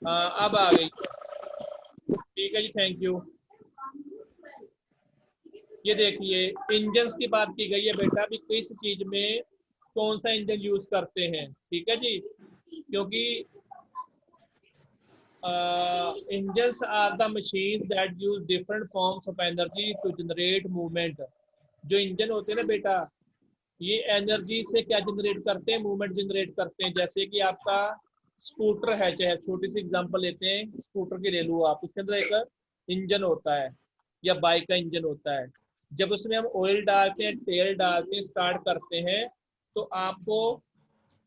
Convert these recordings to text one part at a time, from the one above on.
अब आ गई, ठीक है जी, थैंक यू। ये देखिए इंजन की बात की गई है बेटा, भी किस चीज में कौन सा इंजन यूज करते हैं, ठीक है जी। क्योंकि engines are the machines that use different forms of energy to generate movement. जो इंजन होते हैं ना बेटा, ये एनर्जी से क्या जनरेट करते हैं, मूवमेंट जनरेट करते हैं। जैसे कि आपका स्कूटर है, चाहे छोटी सी एग्जांपल लेते हैं, स्कूटर की ले लो आप, उसके अंदर एक इंजन होता है या बाइक का इंजन होता है। जब उसमें हम ऑयल डालते हैं, तेल डालते हैं, स्टार्ट करते हैं, तो आपको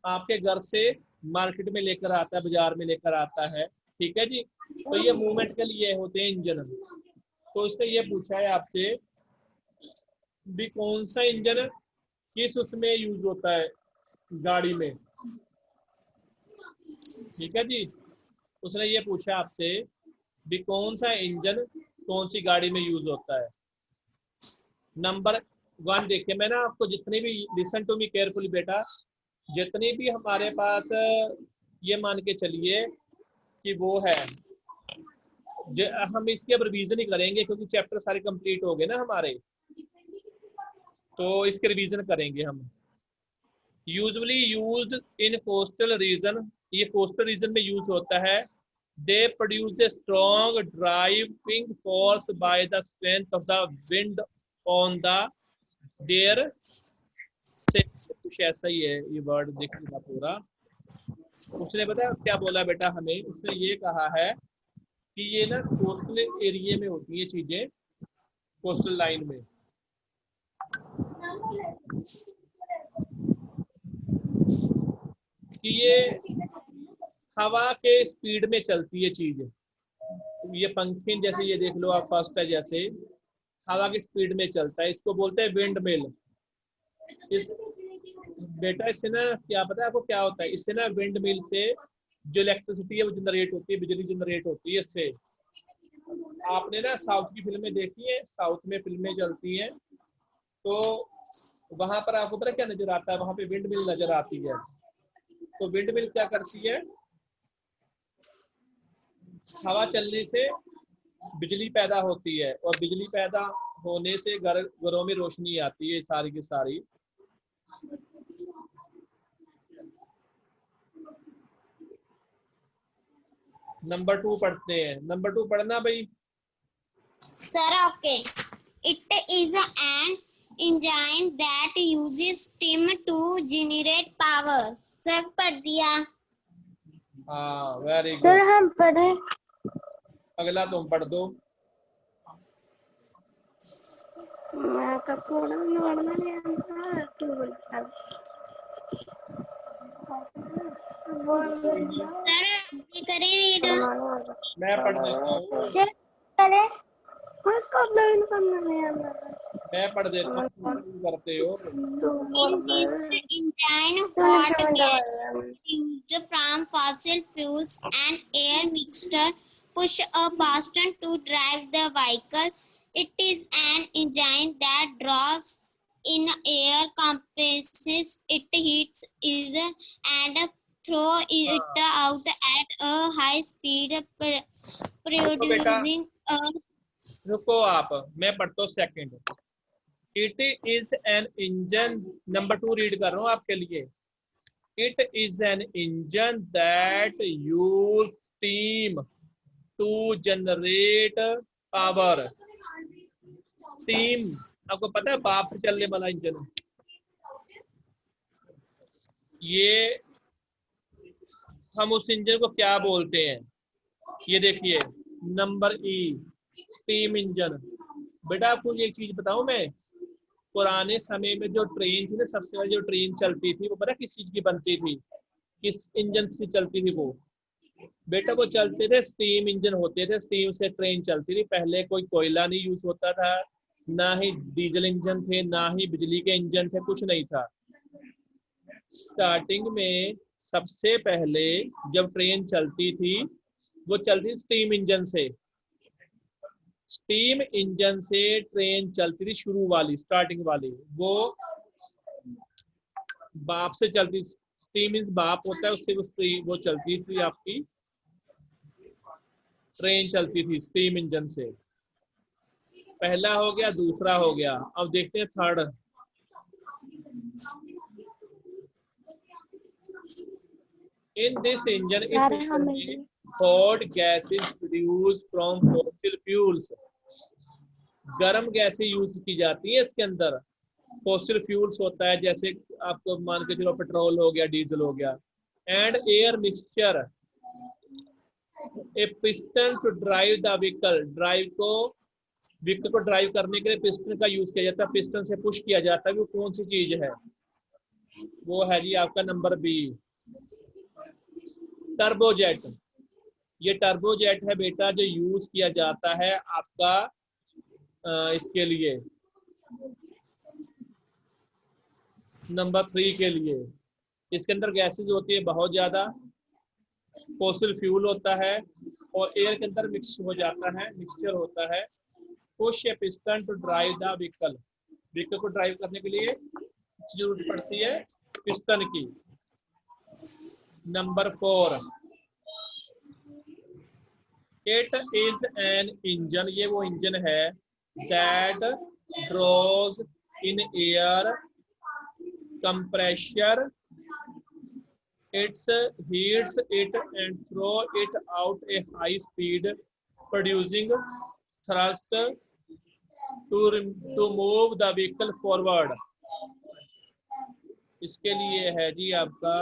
आपके घर से मार्केट में लेकर आता है, बाजार में लेकर आता है, ठीक है जी। तो ये मूवमेंट के लिए होते हैं इंजन। तो इसने ये पूछा है आपसे भी कौन सा इंजन किस उसमें यूज होता है गाड़ी में, ठीक है जी। उसने ये पूछा आपसे भी कौन सा इंजन कौन सी गाड़ी में यूज होता है। नंबर 1 देखिए, मैं ना आपको जितनी भी, लिसन टू मी केयरफुली बेटा, जितनी भी हमारे पास ये मान के चलिए कि वो है, हम इसके अब रिवीजन ही करेंगे क्योंकि चैप्टर सारे कंप्लीट हो गए ना हमारे, तो इसके रिवीजन करेंगे हम। Usually used in coastal region, ये कोस्टल रीजन में यूज होता है। They produce a strong driving force by the strength of the wind on the their से, कुछ ऐसा ही है ये वर्ड देखने का पूरा। उसने पता क्या बोला बेटा हमें, उसने ये कहा है कि ये ना कोस्टल एरिया में होती है चीजें, कोस्टल लाइन में। कि ये हवा के स्पीड में चलती है चीज। ये पंखे जैसे ये देख लो आप, फर्स्ट है जैसे हवा की स्पीड में चलता है, इसको बोलते हैं विंड मिल। इस बेटा इससे ना क्या पता है आपको क्या होता है, इससे ना विंड मिल से जो इलेक्ट्रिसिटी है वो जनरेट होती है, बिजली जनरेट होती है इससे। आपने ना साउथ की फिल्में देखी है, साउथ में फिल्में चलती हैं, तो वहां पर आपको पता क्या नजर आता है, वहां पे विंड मिल नजर आती है। तो विंड मिल क्या करती है, हवा चलने से बिजली पैदा होती है, और बिजली पैदा होने से घरों में रोशनी आती है सारी की सारी। नंबर 2 पढ़ते हैं, नंबर 2 पढ़ना भाई। Sir okay, it is an engine that uses steam to generate power. Sir पढ़ दिया। हाँ वेरी सर गुड, हम पढ़े। अगला तुम पढ़ दो। मैं तो पढ़ना नहीं आता, तू बोलता सर ये करें रीड। मैं पढ़ देता हूँ, करे उसको नहीं करना नहीं आता। मैं पढ़ देता हूँ, तुम करते हो। In this engine, hot gas used from fossil fuels and air mixture push a piston to drive the vehicle. It is an engine that draws in air, compresses it, heats it, and throw it out at a high speed, रुको बेटा, producing a रुको आप, मैं पढ़ता हूँ second. It is an engine, number 2 read कर रहा हूँ आपके लिए। It is an engine that use steam to generate power. Steam आपको पता है भाप से चलने वाला इंजन, ये हम उस इंजन को क्या बोलते हैं। ये देखिए नंबर ई, स्टीम इंजन। बेटा आपको एक चीज बताऊं मैं, पुराने समय में जो ट्रेन थी ना, सबसे पहले जो ट्रेन चलती थी वो पता किस चीज की बनती थी, किस इंजन से चलती थी वो। बेटा वो चलते थे, स्टीम इंजन होते थे, स्टीम से ट्रेन चलती थी। पहले कोई कोयला नहीं यूज होता था, ना ही डीजल इंजन थे, ना ही बिजली के इंजन थे, कुछ नहीं था। स्टार्टिंग में सबसे पहले जब ट्रेन चलती थी वो चलती स्टीम इंजन से। स्टीम इंजन से ट्रेन चलती थी, शुरू वाली स्टार्टिंग वाली, वो भाप से चलती। स्टीम इज भाप होता है, उससे वो चलती थी आपकी ट्रेन चलती थी स्टीम इंजन से। पहला हो गया, दूसरा हो गया, अब देखते हैं थर्ड। इन दिस इंजन, इस अरे इंजन हमें में hot gases produce from fossil fuels, गर्म गैसें यूज की जाती है इसके अंदर। फॉसिल फ्यूल्स होता है जैसे आपको मान के चलो पेट्रोल हो गया, डीजल हो गया। And air mixture, a piston to drive the vehicle, vehicle को ड्राइव करने के लिए पिस्टन का यूज किया जाता है, पिस्टन से पुश किया जाता है। वो कौन सी चीज है? वो है जी आपका नंबर बी, टर्बोजेट। ये टर्बोजेट है बेटा जो यूज किया जाता है आपका इसके लिए, नंबर 3 के लिए। इसके अंदर गैसेज होती है बहुत ज्यादा, फॉसिल फ्यूल होता है और एयर के अंदर मिक्स हो जाता है, मिक्सचर होता है। Push a piston to drive the vehicle, vehicle को ड्राइव करने के लिए जरूरत पड़ती है पिस्टन की। Number 4, it is an engine, ये वो इंजन है that draws in air compressor, it's heats it and throw it out a high speed producing thrust to move the vehicle forward। इसके लिए है जी आपका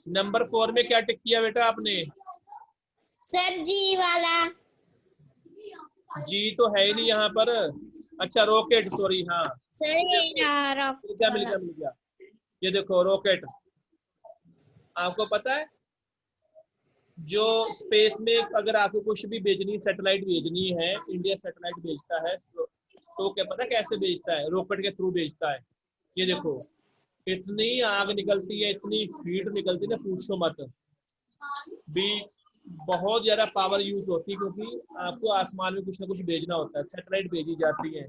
नंबर 4 में क्या टिक किया बेटा आपने? सर जी वाला। जी तो है ही नहीं यहाँ पर। अच्छा रॉकेट, सॉरी, हाँ सर ये मिल गया मिल गया मिल गया। ये देखो रॉकेट, आपको पता है जो स्पेस में अगर आपको कुछ भी भेजनी, सैटेलाइट भेजनी है, इंडिया सैटेलाइट भेजता है तो क्या पता कैसे भेजता है? रॉकेट के थ्रू भेजता है। ये देखो इतनी आग निकलती है, इतनी हीट निकलती है ना, पूछो मत भी। बहुत ज्यादा पावर यूज होती है क्योंकि आपको आसमान में कुछ ना कुछ भेजना होता है, सैटेलाइट भेजी जाती है।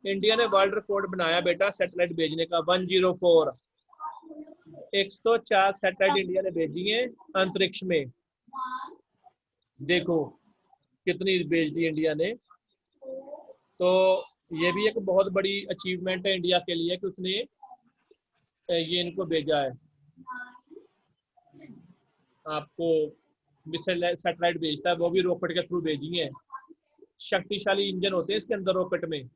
इंडिया ने वर्ल्ड रिकॉर्ड बनाया बेटा सैटेलाइट भेजने का, 104, 104 सैटेलाइट इंडिया ने भेजी है अंतरिक्ष में। देखो कितनी भेज दी इंडिया ने। तो ये भी एक बहुत बड़ी अचीवमेंट है इंडिया के लिए कि उसने ये इनको भेजा है। आपको सैटेलाइट भेजता है, वो भी रॉकेट के थ्रू भेजी है। शक्तिशाली इंजन होते हैं इसके अंदर रॉकेट में।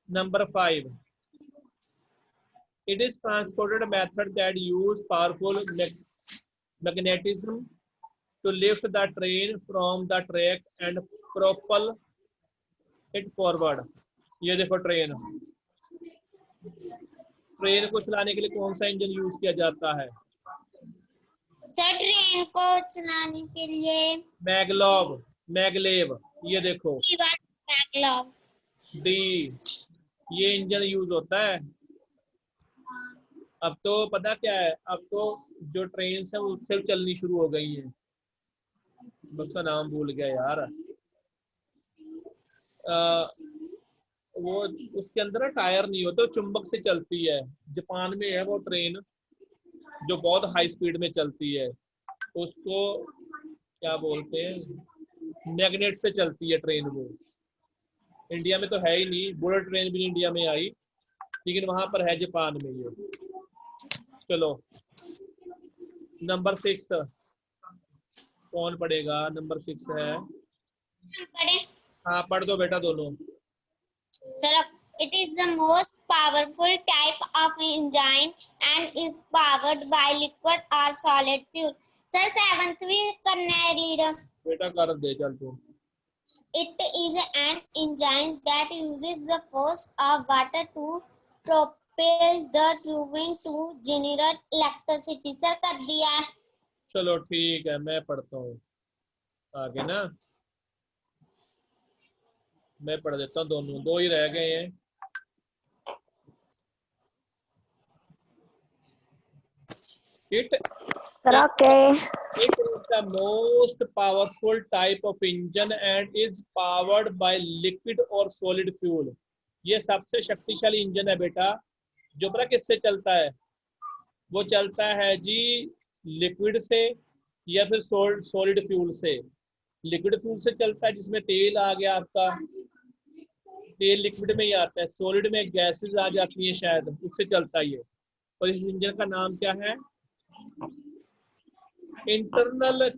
Number 5, it is transported method that use powerful magnetism to lift the train from the track and propel it forward। ये देखो ट्रेन को चलाने के लिए कौन सा इंजन यूज किया जाता है? सर ट्रेन को चलाने के लिए मैगलेव। ये देखो बैकलॉग। डी, ये इंजन यूज होता है। अब तो पता क्या है, अब तो जो ट्रेन है वो सिर्फ चलनी शुरू हो गई है, उसका नाम भूल गया यार। वो उसके अंदर ना टायर नहीं होते, चुंबक से चलती है। जापान में है वो ट्रेन जो बहुत हाई स्पीड में चलती है, उसको क्या बोलते हैं, मैग्नेट से चलती है ट्रेन वो। इंडिया में तो है ही नहीं, बुलेट ट्रेन भी इंडिया में आई, लेकिन वहां पर है जापान में ये। चलो नंबर 6 कौन पढ़ेगा? नंबर 6 है, हाँ पढ़ दो बेटा दोनों। Sir, it is the most powerful type of engine and is powered by liquid or solid fuel. Sir, 7th भी करना है read. बेटा कर दे चल तू। It is an engine that uses the force of water to propel the tubing to generate electricity. Sir, कर दिया। चलो ठीक है, मैं पढ़ता हूँ आगे ना, मैं पढ़ देता हूँ, दोनों दो ही रह गए हैं। It is the most powerful type of engine and is powered by liquid or solid fuel। ये सबसे शक्तिशाली इंजन है बेटा, जो पता किससे चलता है? वो चलता है जी लिक्विड से या फिर सॉलिड फ्यूल से। लिक्विड फ्यूल से चलता है जिसमें तेल आ गया आपका, तेल लिक्विड में ही आता है। सॉलिड में गैसेस आ जाती हैं शायद, उससे चलता है ये। और इस इंजन का नाम क्या है? इंटरनल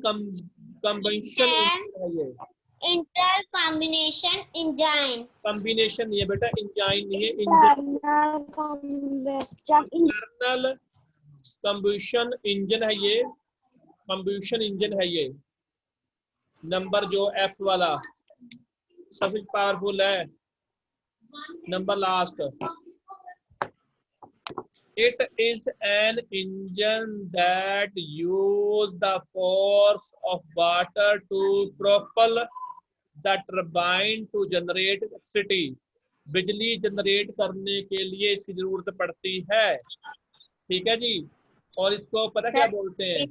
कंबंशन इंजन है ये। Internal combination engine. कॉम्बिनेशन नहीं है बेटा, इंजन नहीं है, इंजन। इंटरनल कंबंशन इंजन है ये, कंबंशन इंजन है ये। नंबर जो एफ वाला सबसे पावरफुल है, number last. It is an engine that use the force of water to propel the turbine to generate electricity. बिजली जनरेट करने के लिए इसकी जरूरत पड़ती है। ठीक है जी। और इसको पता क्या बोलते हैं?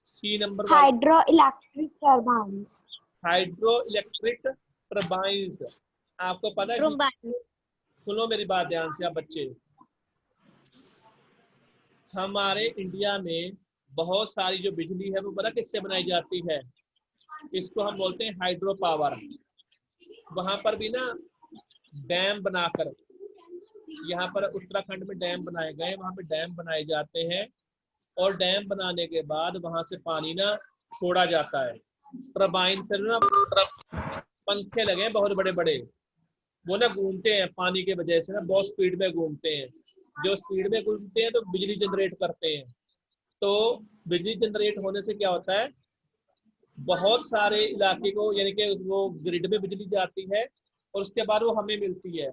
C number hydro electric turbines. Hydro electric turbines. आपको पता है? सुनो मेरी बात ध्यान से आप बच्चे। हमारे इंडिया में बहुत सारी जो बिजली है वो पता किससे बनाई जाती है? इसको हम बोलते हैं हाइड्रो पावर। वहां पर भी ना डैम बनाकर, यहाँ पर उत्तराखंड में डैम बनाए गए, वहां पे डैम बनाए जाते हैं और डैम बनाने के बाद वहां से पानी ना छोड़ा जाता है। टरबाइन से ना पंखे लगे हैं बहुत बड़े बड़े, वो ना घूमते हैं पानी के वजह से ना, बहुत स्पीड में घूमते हैं। जो स्पीड में घूमते हैं तो बिजली जनरेट करते हैं। तो बिजली जनरेट होने से क्या होता है, बहुत सारे इलाके को, यानी कि वो ग्रिड में बिजली जाती है और उसके बाद वो हमें मिलती है।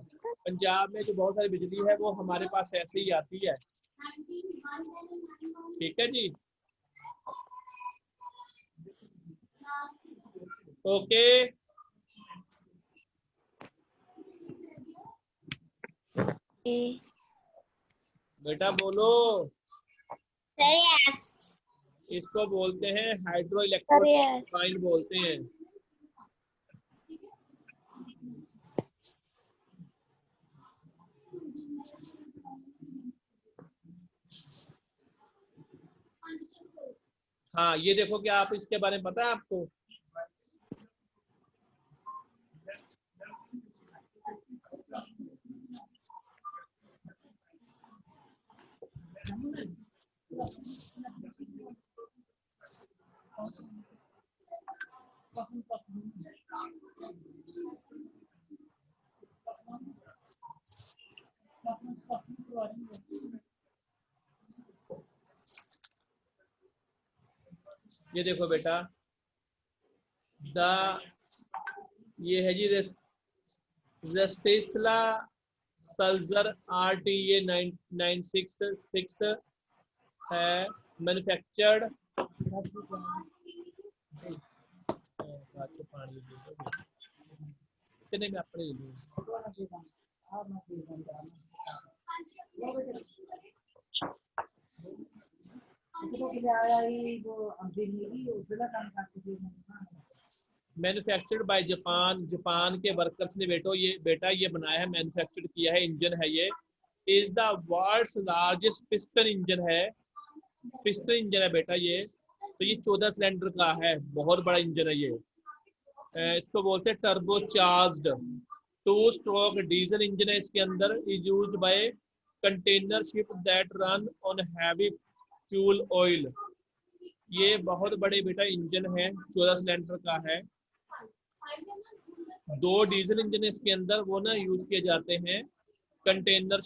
पंजाब में जो बहुत सारी बिजली है वो हमारे पास ऐसे ही आती है। ठीक है जी, ओके। बेटा बोलो। यस। इसको बोलते हैं हाइड्रो इलेक्ट्रिक टरबाइन बोलते हैं। हाँ ये देखो, क्या आप इसके बारे में पता है आपको? ये देखो बेटा, ये है जी रेस्टेस्ला सल्जर RTA 966 है, मैन्युफैक्चर्ड। कितने में अपने मैन्युफैक्चर्ड बाय जापान, जापान के वर्कर्स ने बेटा ये बनाया है, मैन्युफैक्चर्ड किया है, इंजन है ये। Is the world's largest piston engine है, पिस्टन इंजन है बेटा ये। तो ये 14 सिलेंडर का है, बहुत बड़ा इंजन है ये। इसको बोलते हैं turbo charged 2 stroke diesel engine है इसके अंदर। Is used by container ship that run on heavy fuel oil. ये बहुत बड़े बेटा इंजन है, 14 सिलेंडर का है। 2 डीजल इंजन इसके अंदर वो ना यूज किए जाते हैं कंटेनर